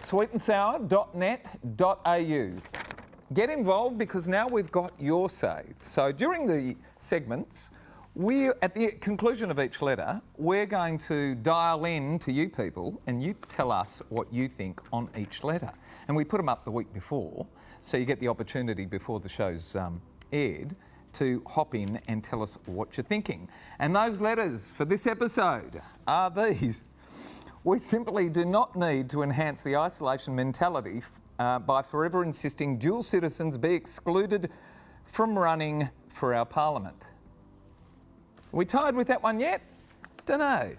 sweetandsour.net.au. Get involved because now we've got your say. So during the segments, at the conclusion of each letter, we're going to dial in to you people and you tell us what you think on each letter. And we put them up the week before, so you get the opportunity before the show's aired to hop in and tell us what you're thinking. And those letters for this episode are these. We simply do not need to enhance the isolation mentality by forever insisting dual citizens be excluded from running for our parliament. Are we tired with that one yet? Dunno.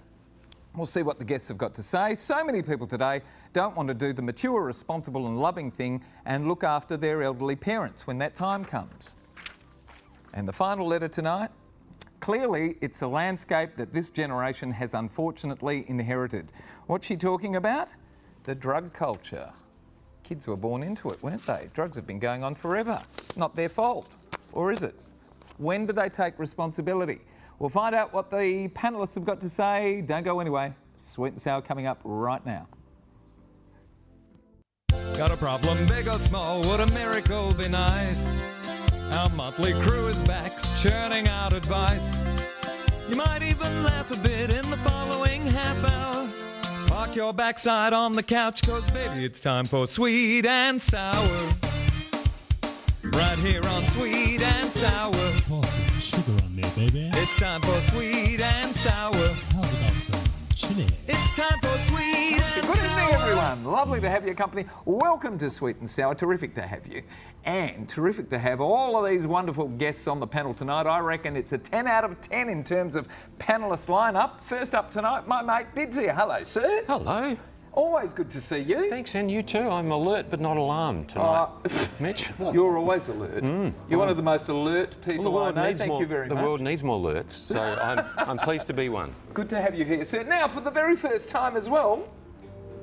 We'll see what the guests have got to say. So many people today don't want to do the mature, responsible and loving thing and look after their elderly parents when that time comes. And the final letter tonight, clearly it's a landscape that this generation has unfortunately inherited. What's she talking about? The drug culture. Kids were born into it, weren't they? Drugs have been going on forever. Not their fault. Or is it? When do they take responsibility? We'll find out what the panellists have got to say. Don't go anyway. Sweet and Sour coming up right now. Got a problem, big or small, would a miracle be nice? Our motley crew is back, churning out advice. You might even laugh a bit in the following half hour. Park your backside on the couch, cause baby it's time for Sweet and Sour. Right here on Sweet and Sour. Pour some sugar on there, baby. It's time for Sweet and Sour. How's about some chili? It's time for Sweet and Good Sour. evening, everyone. Lovely to have your company. Welcome to Sweet and Sour. Terrific to have you. And terrific to have all of these wonderful guests on the panel tonight. I reckon it's a 10 out of 10 in terms of panellist lineup. First up tonight, my mate Bids here. Hello, sir. Hello. Always good to see you. Thanks, and you too. I'm alert but not alarmed tonight. Mitch? You're always alert. You're one of the most alert people I know. Thank you very much. The world needs more alerts, so I'm pleased to be one. Good to have you here, sir. Now, for the very first time as well,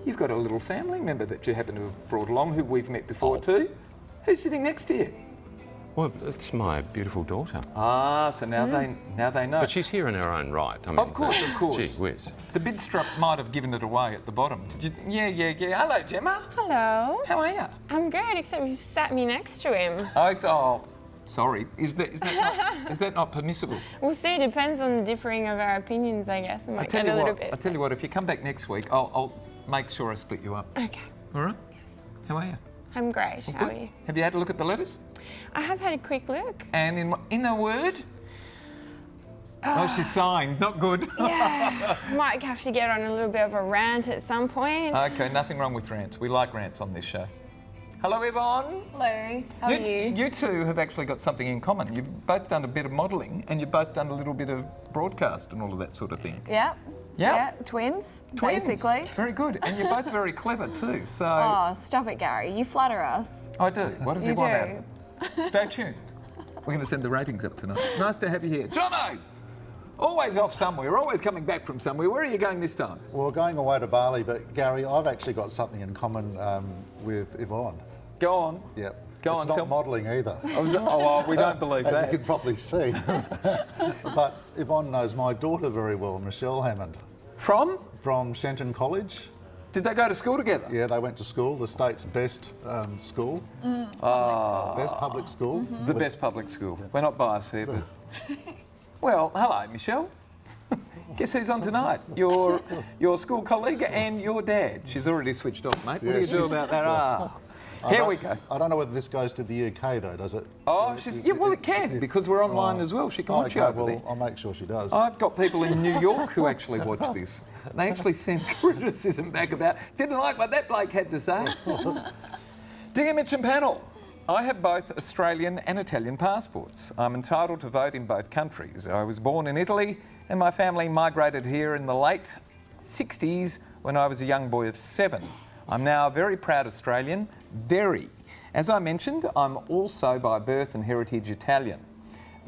you've got a little family member that you happen to have brought along, who we've met before too. Who's sitting next to you? Well, it's my beautiful daughter. Ah, so now they know. But she's here in her own right. I mean, Of course. Gee whiz. The Bidstrup might have given it away at the bottom. Did you? Yeah. Hello, Gemma. Hello. How are you? I'm good, except you've sat me next to him. Oh, sorry. Is that not permissible? We'll see, it depends on the differing of our opinions, I guess. It might get a little bit. I tell you what, if you come back next week, I'll make sure I split you up. Okay. All right? Yes. How are you? I'm great. How are you? Have you had a look at the letters? I have had a quick look. And in a word? Oh, she's sighing. Not good. Yeah. Might have to get on a little bit of a rant at some point. Okay, nothing wrong with rants. We like rants on this show. Hello, Yvonne. Hello, how are you? You two have actually got something in common. You've both done a bit of modelling and you've both done a little bit of broadcast and all of that sort of thing. Yeah. Yeah. Yeah, twins, Twins. basically. Very good. And you're both very clever too, so... Oh, stop it, Gary. You flatter us. I do. What does he You want do. out of it? Stay tuned. We're going to send the ratings up tonight. Nice to have you here. Jono! Always off somewhere, always coming back from somewhere. Where are you going this time? Well, going away to Bali, but Gary, I've actually got something in common with Yvonne. Go on. Yep. Go it's on, not tell- modelling either, Oh, we don't believe as that. you can probably see. But Yvonne knows my daughter very well, Michelle Hammond, From? from Shenton College. Did they go to school together? Yeah, they went to school, the state's best school, best public school. The best public school. We're not biased here, but... Well, hello, Michelle. Guess who's on tonight? Your school colleague and your dad. She's already switched off, mate. What do you do about that? Here we go. I don't know whether this goes to the UK though, does it? Oh, well, it can, because we're online as well. She can watch you over there. I'll make sure she does. I've got people in New York who actually watch this. They actually sent criticism back about, didn't like what that bloke had to say. Dear Mitch and panel, I have both Australian and Italian passports. I'm entitled to vote in both countries. I was born in Italy and my family migrated here in the late 60s when I was a young boy of 7. I'm now a very proud Australian, very. As I mentioned, I'm also by birth and heritage Italian.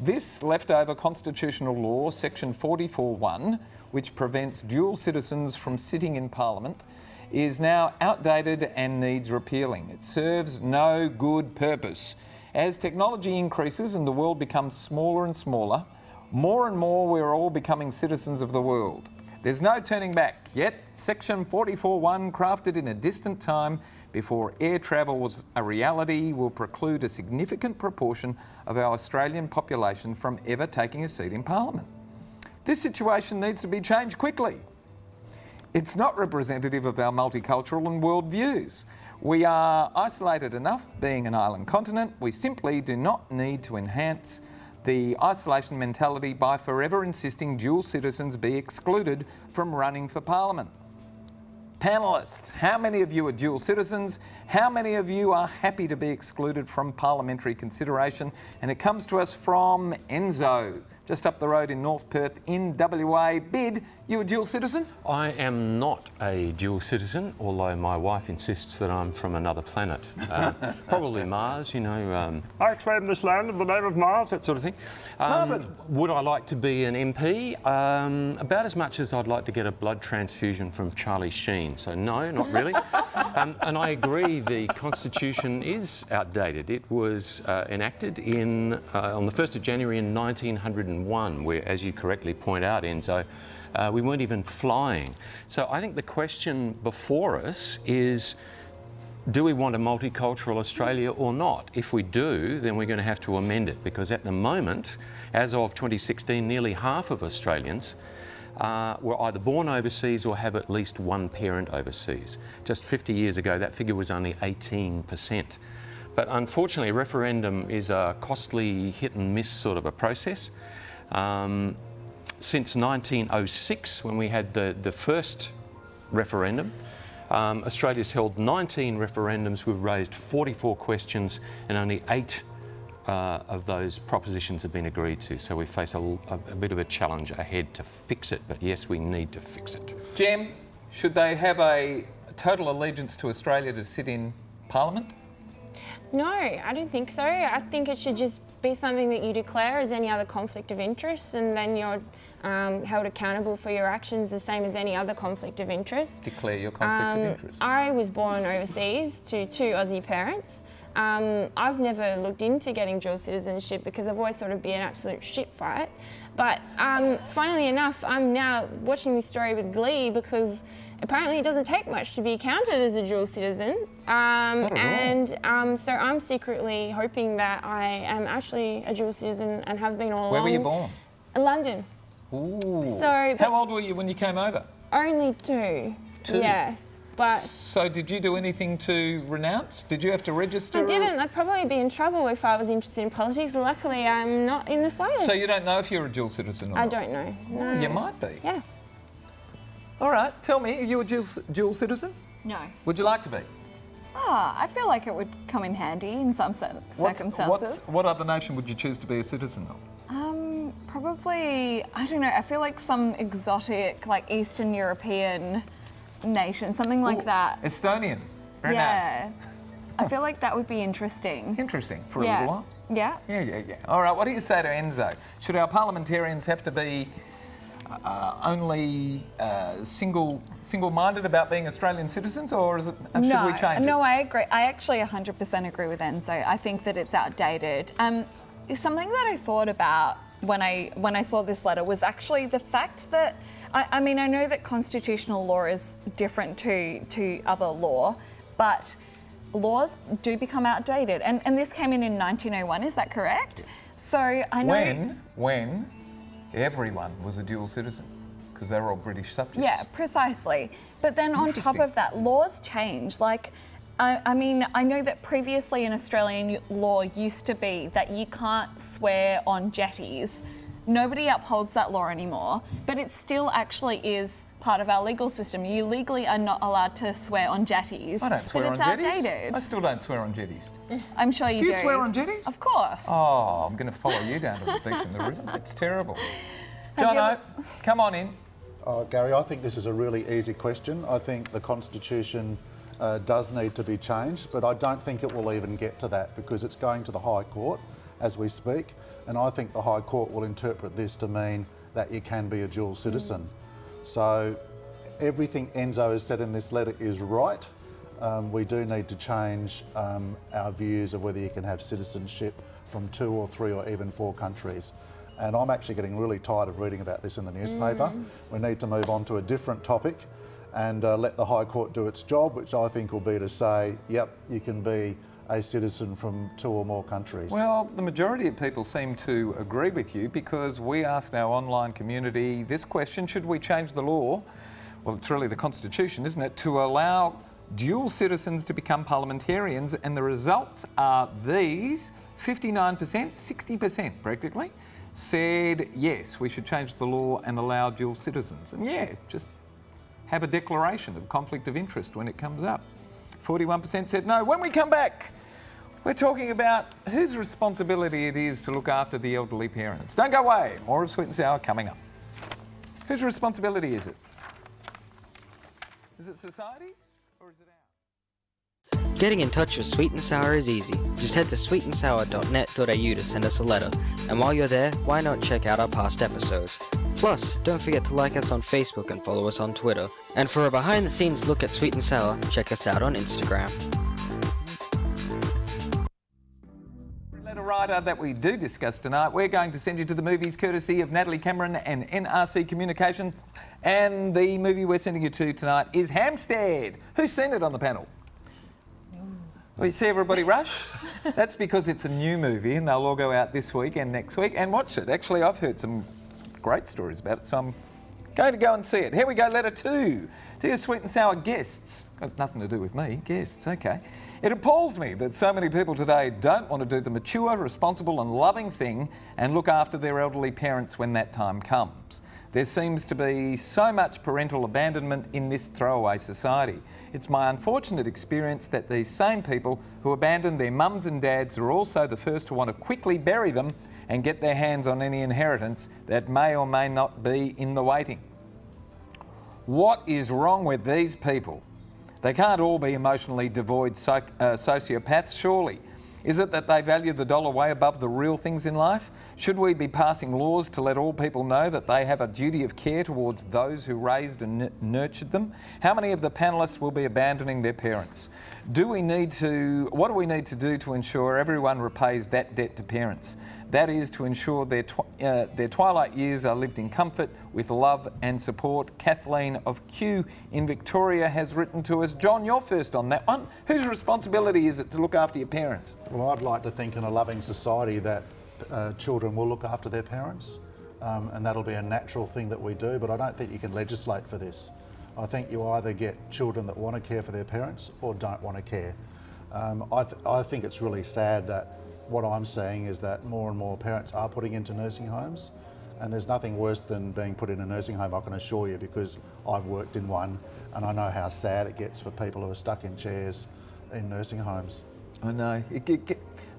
This leftover constitutional law, section 44(1), which prevents dual citizens from sitting in Parliament, is now outdated and needs repealing. It serves no good purpose. As technology increases and the world becomes smaller and smaller, more and more we're all becoming citizens of the world. There's no turning back. Yet, Section 44.1, crafted in a distant time before air travel was a reality, will preclude a significant proportion of our Australian population from ever taking a seat in Parliament. This situation needs to be changed quickly. It's not representative of our multicultural and world views. We are isolated enough, being an island continent. We simply do not need to enhance the isolation mentality by forever insisting dual citizens be excluded from running for Parliament. Panellists, how many of you are dual citizens? How many of you are happy to be excluded from parliamentary consideration? And it comes to us from Enzo, just up the road in North Perth in WA. Bid, you a dual citizen? I am not a dual citizen, although my wife insists that I'm from another planet. Probably Mars, you know. I claim this land in the name of Mars, that sort of thing. Would I like to be an MP? About as much as I'd like to get a blood transfusion from Charlie Sheen. So no, not really. And I agree, the Constitution is outdated. It was enacted on the 1st of January in 1901, where, as you correctly point out, Enzo, we weren't even flying. So I think the question before us is, do we want a multicultural Australia or not? If we do, then we're going to have to amend it, because at the moment, as of 2016, nearly half of Australians were either born overseas or have at least one parent overseas. Just 50 years ago, that figure was only 18%. But unfortunately, a referendum is a costly hit and miss sort of a process. Since 1906, when we had the first referendum, Australia's held 19 referendums. We've raised 44 questions, and only 8 of those propositions have been agreed to. So we face a bit of a challenge ahead to fix it. But yes, we need to fix it. Gem, should they have a total allegiance to Australia to sit in Parliament? No, I don't think so. I think it should just be something that you declare as any other conflict of interest, and then you're held accountable for your actions the same as any other conflict of interest. Declare your conflict of interest. I was born overseas to 2 Aussie parents. I've never looked into getting dual citizenship because I've always thought it'd be an absolute shit fight. But funnily enough, I'm now watching this story with glee because apparently it doesn't take much to be counted as a dual citizen. So I'm secretly hoping that I am actually a dual citizen and have been all along. Where were you born? London. Ooh. So, how old were you when you came over? Only 2. 2? Yes. But so did you do anything to renounce? Did you have to register? I didn't. I'd probably be in trouble if I was interested in politics. Luckily, I'm not in the slightest. So you don't know if you're a dual citizen or not? I don't know. No. You might be. Yeah. All right. Tell me, are you a dual citizen? No. Would you like to be? I feel like it would come in handy in some circumstances. What other nation would you choose to be a citizen of? Probably, I don't know, I feel like some exotic, like Eastern European nation, something like that. Estonian. Very Yeah. nice. I feel like that would be interesting. Interesting for a Yeah. little while. Yeah. Yeah. All right, what do you say to Enzo? Should our parliamentarians have to be only single-minded about being Australian citizens, or should we change it? No, I agree. I actually 100% agree with Enzo. I think that it's outdated. Something that I thought about when I saw this letter was actually the fact that, I mean, I know that constitutional law is different to other law, but laws do become outdated. And this came in 1901, is that correct? So I know... When everyone was a dual citizen, because they were all British subjects. Yeah, precisely. But then on top of that, laws change. Like, I mean, I know that previously in Australian law used to be that you can't swear on jetties. Nobody upholds that law anymore, but it still actually is part of our legal system. You legally are not allowed to swear on jetties. I don't swear on jetties. But it's outdated. I still don't swear on jetties. I'm sure you do. Do you swear on jetties? Of course. Oh, I'm going to follow you down to the beach in the river. It's terrible. Jono, come on in. Gary, I think this is a really easy question. I think the Constitution does need to be changed, but I don't think it will even get to that because it's going to the High Court as we speak, and I think the High Court will interpret this to mean that you can be a dual citizen. So everything Enzo has said in this letter is right. We do need to change our views of whether you can have citizenship from 2 or 3 or even 4 countries. and I'm actually getting really tired of reading about this in the newspaper. We need to move on to a different topic and let the High Court do its job, which I think will be to say, yep, you can be a citizen from 2 or more countries. Well, the majority of people seem to agree with you, because we asked our online community this question: should we change the law? Well, it's really the Constitution, isn't it, to allow dual citizens to become parliamentarians, and the results are these. 59%, 60% practically, said yes, we should change the law and allow dual citizens. And yeah, just have a declaration of conflict of interest when it comes up. 41% said no. When we come back, we're talking about whose responsibility it is to look after the elderly parents. Don't go away. More of Sweet and Sour coming up. Whose responsibility is it? Is it society's or is it ours? Getting in touch with Sweet and Sour is easy. Just head to sweetandsour.net.au to send us a letter. And while you're there, why not check out our past episodes? Plus, don't forget to like us on Facebook and follow us on Twitter. And for a behind-the-scenes look at Sweet and Sour, check us out on Instagram. Letter writer that we do discuss tonight, we're going to send you to the movies courtesy of Natalie Cameron and NRC Communications. And the movie we're sending you to tonight is Hampstead. Who's seen it on the panel? Well, you see everybody rush? That's because it's a new movie and they'll all go out this week and next week and watch it. Actually, I've heard some great stories about it, so I'm going to go and see it. Here we go, letter 2. Dear Sweet and Sour guests. Got nothing to do with me, guests, okay. It appalls me that so many people today don't want to do the mature, responsible and loving thing and look after their elderly parents when that time comes. There seems to be so much parental abandonment in this throwaway society. It's my unfortunate experience that these same people who abandon their mums and dads are also the first to want to quickly bury them and get their hands on any inheritance that may or may not be in the waiting. What is wrong with these people? They can't all be emotionally devoid sociopaths, surely. Is it that they value the dollar way above the real things in life? Should we be passing laws to let all people know that they have a duty of care towards those who raised and nurtured them? How many of the panellists will be abandoning their parents? What do we need to do to ensure everyone repays that debt to parents? That is to ensure their twilight years are lived in comfort with love and support. Kathleen of Kew in Victoria has written to us. John, you're first on that one. Whose responsibility is it to look after your parents? Well, I'd like to think in a loving society that children will look after their parents, and that'll be a natural thing that we do, but I don't think you can legislate for this. I think you either get children that want to care for their parents or don't want to care. I think it's really sad that what I'm seeing is that more and more parents are putting into nursing homes, and there's nothing worse than being put in a nursing home, I can assure you, because I've worked in one and I know how sad it gets for people who are stuck in chairs in nursing homes. I know.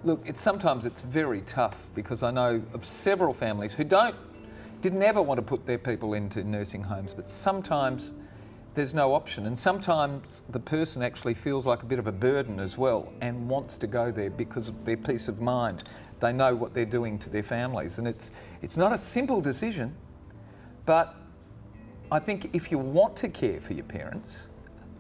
Look, sometimes it's very tough, because I know of several families who didn't ever want to put their people into nursing homes, but sometimes there's no option, and sometimes the person actually feels like a bit of a burden as well and wants to go there because of their peace of mind. They know what they're doing to their families, and it's not a simple decision, but I think if you want to care for your parents,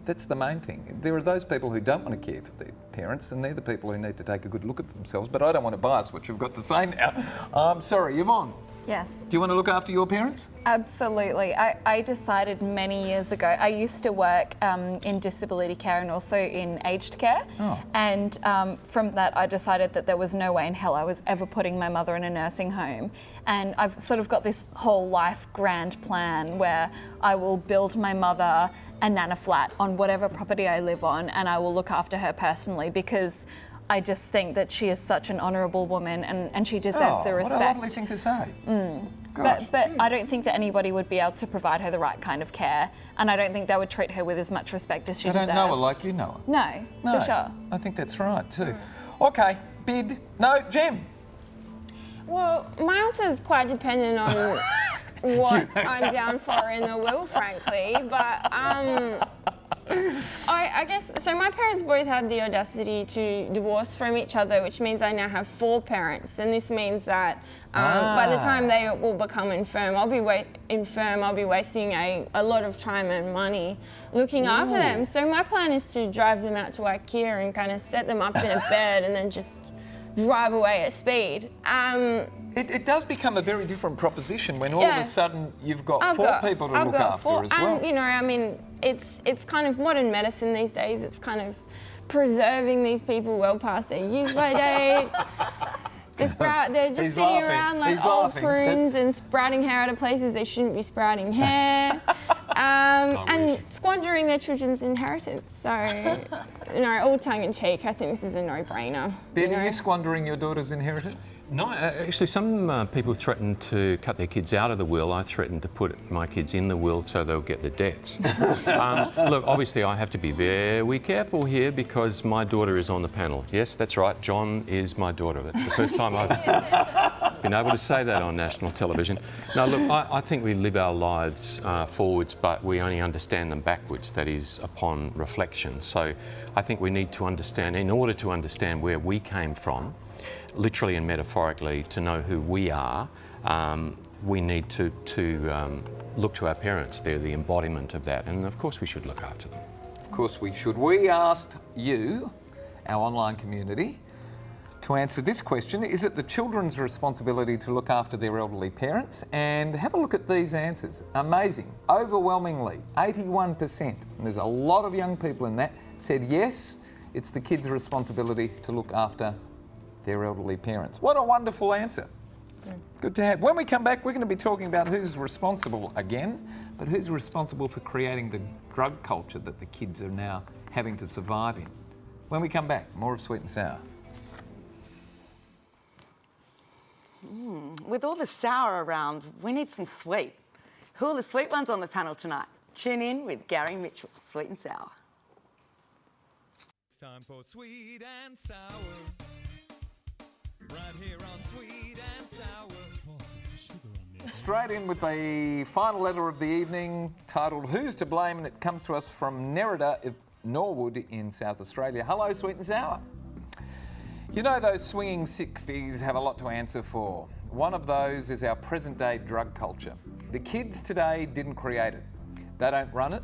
that's the main thing. There are those people who don't want to care for their parents, and they're the people who need to take a good look at themselves. But I don't want to bias what you've got to say now. I'm sorry, Yvonne. Yes. Do you want to look after your parents? Absolutely. I decided many years ago, I used to work in disability care and also in aged care. Oh. And from that, I decided that there was no way in hell I was ever putting my mother in a nursing home. And I've sort of got this whole life grand plan where I will build my mother a nana flat on whatever property I live on, and I will look after her personally, because I just think that she is such an honourable woman, and she deserves the respect. What a lovely thing to say. But I don't think that anybody would be able to provide her the right kind of care, and I don't think they would treat her with as much respect as she deserves. I don't know her like you know her. No, for sure. I think that's right too. Okay, Gem. Well, my answer is quite dependent on what I'm down for in the will, frankly. But I guess, so my parents both had the audacity to divorce from each other, which means I now have 4 parents. And this means that by the time they will become infirm, I'll be wasting a lot of time and money looking after them. So my plan is to drive them out to IKEA and kind of set them up in a bed and then just drive away at speed. It does become a very different proposition when all of Yeah. a sudden you've got four people to look after as well. And, you know, I mean, it's kind of modern medicine these days. It's kind of preserving these people well past their use-by date. They're just He's sitting laughing. around like He's old laughing. prunes and sprouting hair out of places they shouldn't be sprouting hair. And squandering their children's inheritance. So, you know, all tongue in cheek, I think this is a no-brainer. Ben, are you squandering your daughter's inheritance? No, actually, some people threaten to cut their kids out of the will. I threaten to put my kids in the will so they'll get the debts. Look, obviously, I have to be very careful here because my daughter is on the panel. Yes, that's right. John is my daughter. That's the first time I've been able to say that on national television. No, look, I think we live our lives forwards, but we only understand them backwards. That is upon reflection. So I think we need to understand, in order to understand where we came from, literally and metaphorically, to know who we are, we need to look to our parents. They're the embodiment of that, and of course we should look after them. Of course we should. We asked you, our online community, to answer this question: is it the children's responsibility to look after their elderly parents? And have a look at these answers. Amazing. Overwhelmingly, 81%, and there's a lot of young people in that, said yes, it's the kids' responsibility to look after their elderly parents. What a wonderful answer. Good to have. When we come back, we're going to be talking about who's responsible again, but who's responsible for creating the drug culture that the kids are now having to survive in. When we come back, more of Sweet and Sour. With all the sour around, we need some sweet. Who are the sweet ones on the panel tonight? Tune in with Gary Mitchell, Sweet and Sour. It's time for Sweet and Sour. Right here on Sweet and Sour. Pour some sugar on there. Straight in with the final letter of the evening, titled Who's to Blame? And it comes to us from Nerida, Norwood in South Australia. Hello, Sweet and Sour. You know, those swinging 60s have a lot to answer for. One of those is our present-day drug culture. The kids today didn't create it. They don't run it.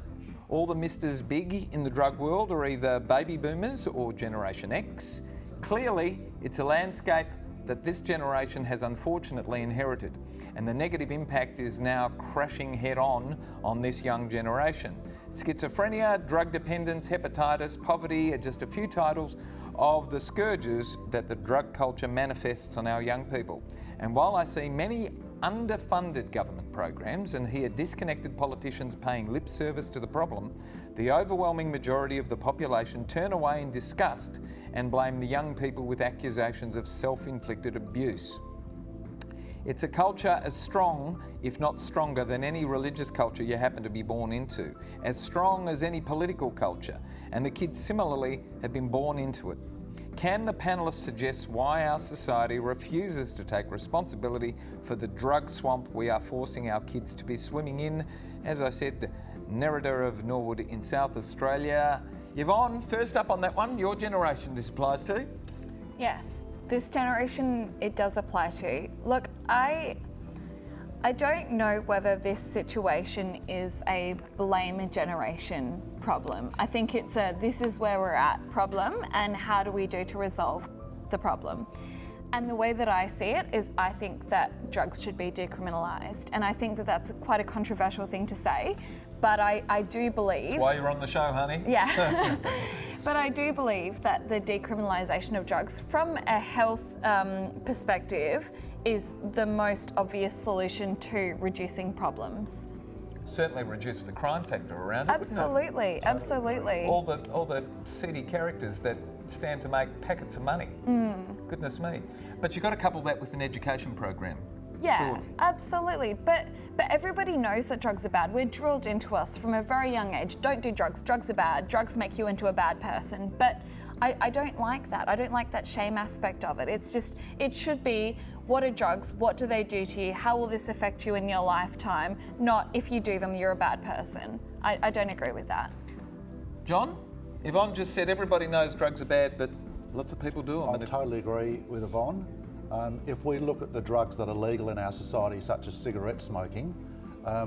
All the Misters Big in the drug world are either baby boomers or Generation X. Clearly, it's a landscape that this generation has unfortunately inherited, and the negative impact is now crashing head-on this young generation. Schizophrenia, drug dependence, hepatitis, poverty are just a few titles of the scourges that the drug culture manifests on our young people. And while I see many underfunded government programs and hear disconnected politicians paying lip service to the problem, the overwhelming majority of the population turn away in disgust and blame the young people with accusations of self-inflicted abuse. It's a culture as strong, if not stronger, than any religious culture you happen to be born into, as strong as any political culture, and the kids similarly have been born into it. Can the panellists suggest why our society refuses to take responsibility for the drug swamp we are forcing our kids to be swimming in? As I said, Nerida of Norwood in South Australia. Yvonne, first up on that one, your generation this applies to? Yes, this generation it does apply to. Look, I don't know whether this situation is a blame generation problem. I think it's a this is where we're at problem and how do we do to resolve the problem. And the way that I see it is I think that drugs should be decriminalised. And I think that that's quite a controversial thing to say, but I do believe... That's why you're on the show, honey. Yeah. But I do believe that the decriminalisation of drugs from a health perspective is the most obvious solution to reducing problems. Certainly reduce the crime factor around it. Absolutely, absolutely. All the seedy characters that stand to make packets of money. Goodness me. But you've got to couple that with an education program. Yeah, surely. absolutely. But everybody knows that drugs are bad. We're drilled into us from a very young age. Don't do drugs. Drugs are bad. Drugs make you into a bad person. But I don't like that. I don't like that shame aspect of it. It's just, it should be, what are drugs? What do they do to you? How will this affect you in your lifetime? Not, if you do them, you're a bad person. I don't agree with that. John, Yvonne just said everybody knows drugs are bad, but lots of people do them. I totally agree with Yvonne. If we look at the drugs that are legal in our society, such as cigarette smoking,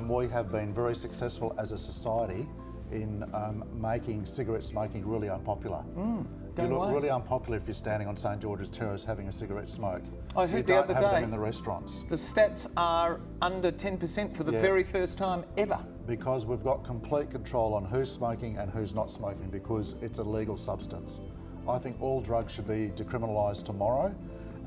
we have been very successful as a society in making cigarette smoking really unpopular. You look away. really unpopular if you're standing on St George's Terrace having a cigarette smoke. I heard you the don't other have day- them in the restaurants. The stats are under 10% for the Yeah. very first time ever. Because we've got complete control on who's smoking and who's not smoking because it's a legal substance. I think all drugs should be decriminalised tomorrow,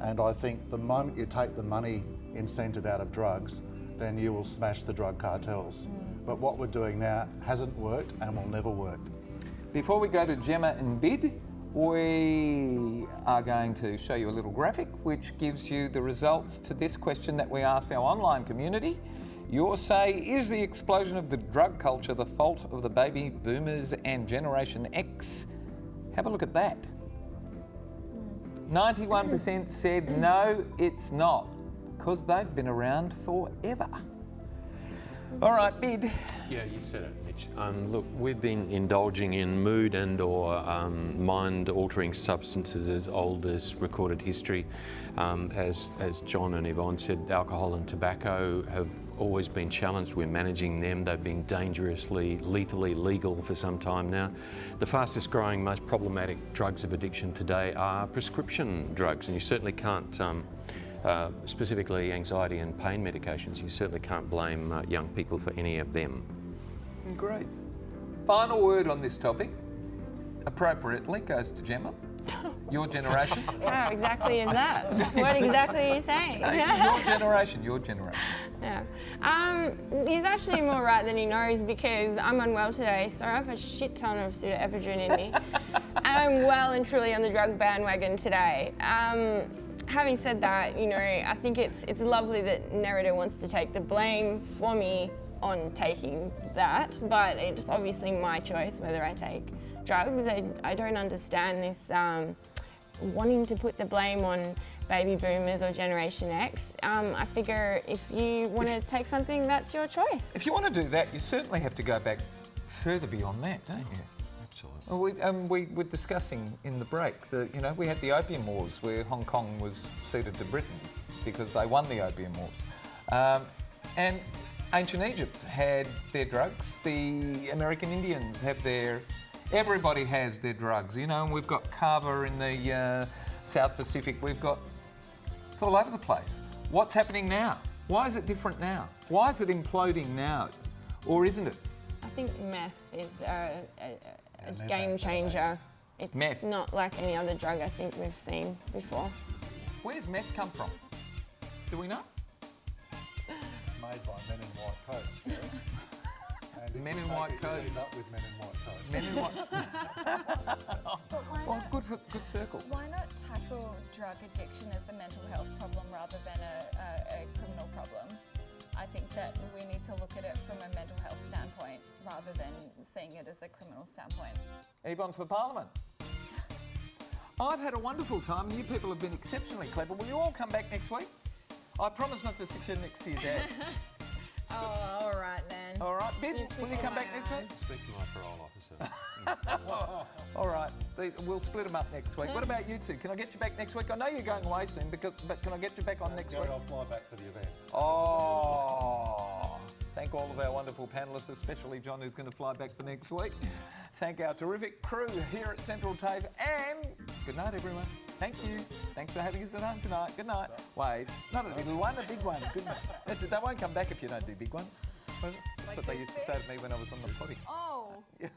and I think the moment you take the money incentive out of drugs, then you will smash the drug cartels. But what we're doing now hasn't worked and will never work. Before we go to Gemma and Bid, we are going to show you a little graphic which gives you the results to this question that we asked our online community. Your say, is the explosion of the drug culture the fault of the baby boomers and Generation X? Have a look at that. 91% said no, it's not, because they've been around forever. All right, Bid. Yeah, you said it, Mitch. Look, we've been indulging in mood and or mind-altering substances as old as recorded history. As John and Yvonne said, alcohol and tobacco have always been challenged. We're managing them. They've been dangerously, lethally legal for some time now. The fastest growing, most problematic drugs of addiction today are prescription drugs, and you certainly can't specifically anxiety and pain medications, you certainly can't blame young people for any of them. Great. Final word on this topic, appropriately, goes to Gemma. Your generation. How exactly is that? What exactly are you saying? Your generation. Yeah. He's actually more right than he knows because I'm unwell today, so I have a shit ton of pseudoephedrine in me. And I'm well and truly on the drug bandwagon today. Having said that, you know, I think it's lovely that Nerida wants to take the blame for me on taking that, but it's obviously my choice whether I take drugs. I don't understand this wanting to put the blame on baby boomers or Generation X. I figure if you want to take something, that's your choice. If you want to do that, you certainly have to go back further beyond that, don't you? Absolutely. We were discussing in the break that, you know, we had the Opium Wars where Hong Kong was ceded to Britain because they won the Opium Wars. And ancient Egypt had their drugs. The American Indians have their... Everybody has their drugs, you know, and we've got kava in the South Pacific. We've got... It's all over the place. What's happening now? Why is it different now? Why is it imploding now? Or isn't it? I think meth is a game changer. It's Meth. not like any other drug I think we've seen before. Where's meth come from? Do we know? Made by men in white coats. Yeah? And if Men you in take white it, you coats. end up with men in white coats. Men in what? But why Well, not, good circle. why not tackle drug addiction as a mental health problem rather than a criminal problem? I think that we need to look at it from a mental health standpoint rather than seeing it as a criminal standpoint. Yvonne for Parliament. I've had a wonderful time and you people have been exceptionally clever. Will you all come back next week? I promise not to sit you next to your dad. Oh, all right then. All right, Bid, will you come back next week? Speak to my parole officer. All right, we'll split them up next week. What about you two? Can I get you back next week? I know you're going away soon, but can I get you back on next week? I'll fly back for the event. Oh, thank all of our wonderful panellists, especially John, who's going to fly back for next week. Thank our terrific crew here at Central TAFE, and good night, everyone. Thank you. Thanks for having us at home tonight. Good night. Wave. Not a little one, a big one. Good night. That's it. They won't come back if you don't do big ones. That's what they used to say to me when I was on the potty. Oh. Yeah.